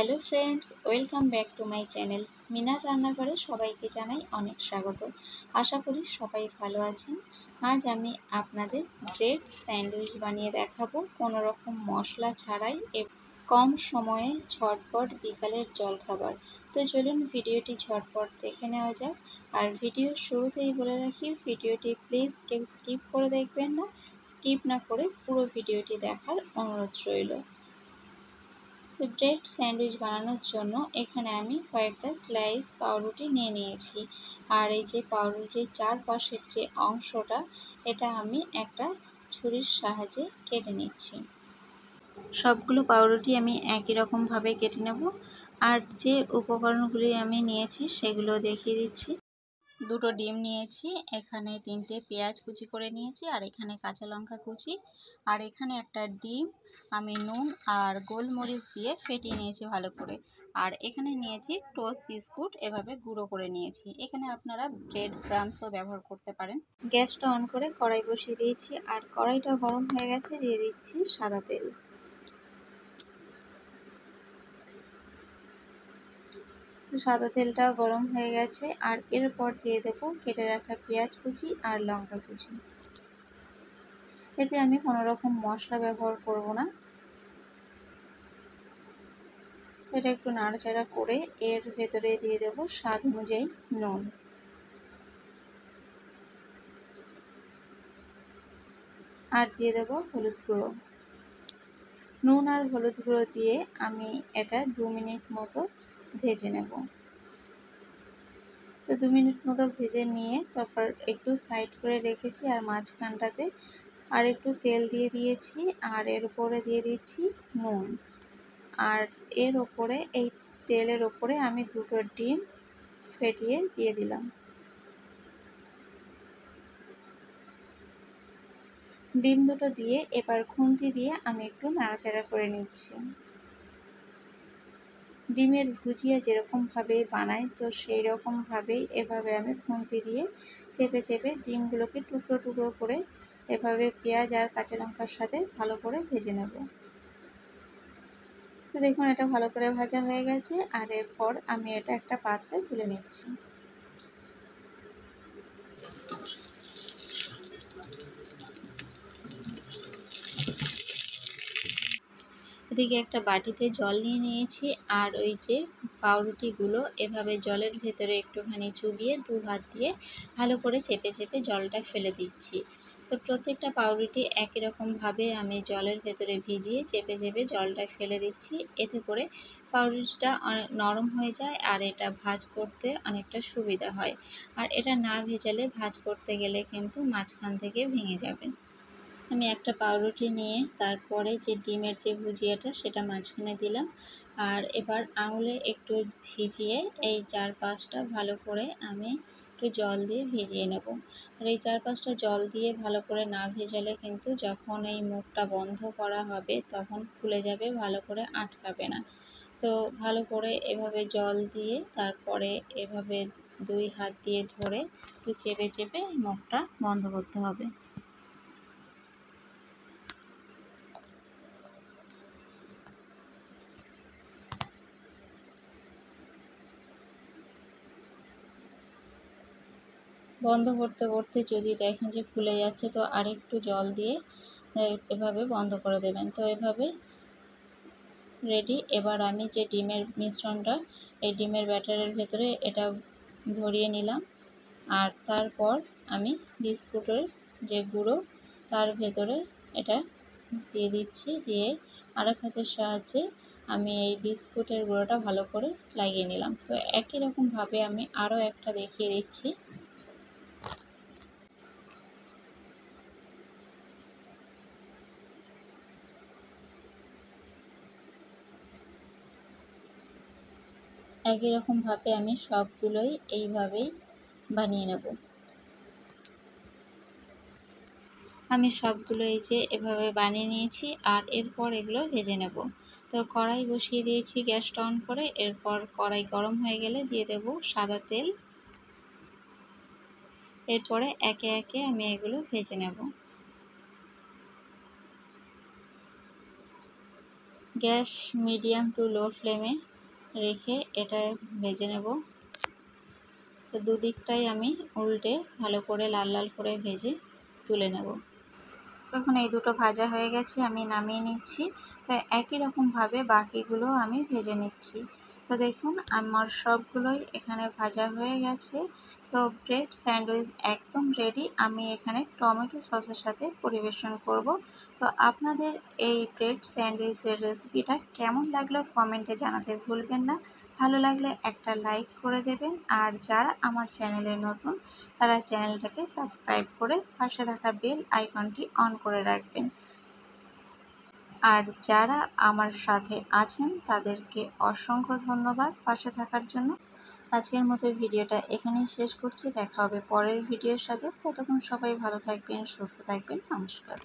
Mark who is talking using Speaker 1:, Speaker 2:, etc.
Speaker 1: Hello friends, welcome back to my channel. মিনার রান্নাঘরে সবাইকে জানাই অনেক স্বাগত। আশা করি সবাই ভালো আছেন। আজ আমি আপনাদের ব্রেড স্যান্ডউইচ বানিয়ে দেখাবো কোনো রকম মশলা ছাড়াই কম সময়ে ঝটপট বিকালের জলখাবার। তো চলুন ভিডিওটি ঝটপট দেখে নেওয়া যাক। আর ভিডিওর শুরুতেই বলে রাখি, ভিডিওটি প্লিজ কেউ স্কিপ করে দেখবেন না। স্কিপ না করে পুরো ভিডিওটি দেখার অনুরোধ রইল। তো ব্রেড স্যান্ডউইচ বানানোর জন্য এখানে আমি কয়েকটা স্লাইস পাউরুটি নিয়ে নিয়েছি। আর এই যে পাউরুটির চারপাশের যে অংশটা, এটা আমি একটা ছুরির সাহায্যে কেটে নিচ্ছি। সবগুলো পাউরুটি আমি একই রকমভাবে কেটে নেব। আর যে উপকরণগুলি আমি নিয়েছি সেগুলো দেখিয়ে দিচ্ছি। দুটো ডিম নিয়েছি, এখানে 3টে পেঁয়াজ কুচি করে নিয়েছি, আর এখানে কাঁচা লঙ্কা কুচি, আর এখানে একটা ডিম আমি নুন আর গোলমরিচ দিয়ে ফেটিয়ে নিয়েছি ভালো করে। আর এখানে নিয়েছি টোস্ট বিস্কুট, এভাবে গুঁড়ো করে নিয়েছি। এখানে আপনারা ব্রেড ক্রাম্বসও ব্যবহার করতে পারেন। গ্যাসটা অন করে কড়াই বসিয়ে দিয়েছি, আর কড়াইটা গরম হয়ে গেছে, দিয়ে দিচ্ছি সাদা তেল। সাদা তেলটা গরম হয়ে গেছে, আর এরপর দিয়ে দেবো কেটে রাখা পেঁয়াজ কুচি আর লঙ্কা কুচি। এতে আমি কোনো রকম মশলা ব্যবহার করব না। এটা একটু নাড়াচাড়া করে এর ভেতরে দিয়ে দেব স্বাদ অনুযায়ী নুন। আর দিয়ে দেব হলুদ গুঁড়ো। নুন আর হলুদ গুঁড়ো দিয়ে আমি এটা 2 মিনিট মতো ভেজে নেব। তো 2 মিনিট মতো ভেজে নিয়ে তারপর একটু সাইড করে রেখেছি, আর মাঝখানটাতে আর একটু তেল দিয়ে দিয়েছি, আর এর উপরে দিয়ে দিচ্ছি নুন। আর এর ওপরে, এই তেলের ওপরে আমি 2টো ডিম ফেটিয়ে দিয়ে দিলাম। ডিম দুটো দিয়ে এবার খুন্তি দিয়ে আমি একটু নাড়াচাড়া করে নিচ্ছি। ডিমের ভুজিয়া যেরকমভাবে বানাই, তো সেই রকমভাবেই এভাবে আমি খুন্তি দিয়ে চেপে চেপে ডিমগুলোকে টুকরো টুকরো করে এভাবে পেঁয়াজ আর কাঁচা লঙ্কার সাথে ভালো করে ভেজে নেব। তো দেখুন, এটা ভালো করে ভাজা হয়ে গেছে, আর এরপর আমি এটা একটা পাত্রে তুলে নিচ্ছি। এদিকে একটা বাটিতে জল নিয়ে নিয়েছি, আর ওই যে পাউরুটিগুলো এভাবে জলের ভেতরে একটুখানি চুবিয়ে 2 হাত দিয়ে ভালো করে চেপে চেপে জলটা ফেলে দিচ্ছি। তো প্রত্যেকটা পাউরুটি একই রকমভাবে আমি জলের ভেতরে ভিজিয়ে চেপে চেপে জলটা ফেলে দিচ্ছি। এতে করে পাউরুটিটা অনেক নরম হয়ে যায়, আর এটা ভাজ করতে অনেকটা সুবিধা হয়। আর এটা না ভেজালে ভাজ করতে গেলে কিন্তু মাঝখান থেকে ভেঙে যাবে। আমি একটা পাউরুটি নিয়ে তারপরে যে ডিমের যে ভুজিয়াটা সেটা মাঝখানে দিলাম, আর এবার আঙুলে একটু ভিজিয়ে এই 4-5টা ভালো করে আমি একটু জল দিয়ে ভিজিয়ে নেব। আর এই 4-5টা জল দিয়ে ভালো করে না ভেজালে কিন্তু যখন এই মুখটা বন্ধ করা হবে তখন খুলে যাবে, ভালো করে আটকাবে না। তো ভালো করে এভাবে জল দিয়ে তারপরে এভাবে 2 হাত দিয়ে ধরে একটু চেপে চেপে মুখটা বন্ধ করতে হবে। বন্ধ করতে করতে যদি দেখেন যে ফুলে যাচ্ছে, তো আরেকটু জল দিয়ে এভাবে বন্ধ করে দেবেন। তো এভাবে রেডি। এবার আমি যে ডিমের মিশ্রণটা, এই ডিমের ব্যাটারের ভেতরে এটা ভরিয়ে নিলাম, আর তারপর আমি বিস্কুটের যে গুঁড়ো তার ভেতরে এটা দিয়ে দিচ্ছি। দিয়ে আরেক হাতের সাহায্যে আমি এই বিস্কুটের গুঁড়োটা ভালো করে লাগিয়ে নিলাম। তো একই রকমভাবে আমি আরও একটা দেখিয়ে দিচ্ছি। একই রকমভাবে আমি সবগুলোই এইভাবেই বানিয়ে নেব। আমি সবগুলো এই যে এভাবে বানিয়ে নিয়েছি, আর এরপর এগুলো ভেজে নেব। তো কড়াই বসিয়ে দিয়েছি গ্যাসটা অন করে। এরপর কড়াই গরম হয়ে গেলে দিয়ে দেব সাদা তেল। এরপরে একে একে আমি এগুলো ভেজে নেব। গ্যাস মিডিয়াম টু লো ফ্লেমে রেখে এটা ভেজে নেব। তো দুদিকটাই আমি উল্টে ভালো করে লাল লাল করে ভেজে তুলে নেব। এখন এই দুটো ভাজা হয়ে গেছে, আমি নামিয়ে নিচ্ছি। তো একই রকমভাবে বাকিগুলো আমি ভেজে নিচ্ছি। তো দেখুন আমার সবগুলোই এখানে ভাজা হয়ে গেছে। তো ব্রেড স্যান্ডউইচ একদম রেডি। আমি এখানে টমেটো সসের সাথে পরিবেশন করব। তো আপনাদের এই ব্রেড স্যান্ডউইচের রেসিপিটা কেমন লাগলো কমেন্টে জানাতে ভুলবেন না। ভালো লাগলে একটা লাইক করে দেবেন, আর যারা আমার চ্যানেলে নতুন তারা চ্যানেলটাকে সাবস্ক্রাইব করে পাশে থাকা বেল আইকনটি অন করে রাখবেন। আর যারা আমার সাথে আছেন তাদেরকে অসংখ্য ধন্যবাদ পাশে থাকার জন্য। আজকের মতো ভিডিওটা এখানেই শেষ করছি। দেখা হবে পরের ভিডিওর সাথে। ততক্ষণ সবাই ভালো থাকবেন, সুস্থ থাকবেন। নমস্কার।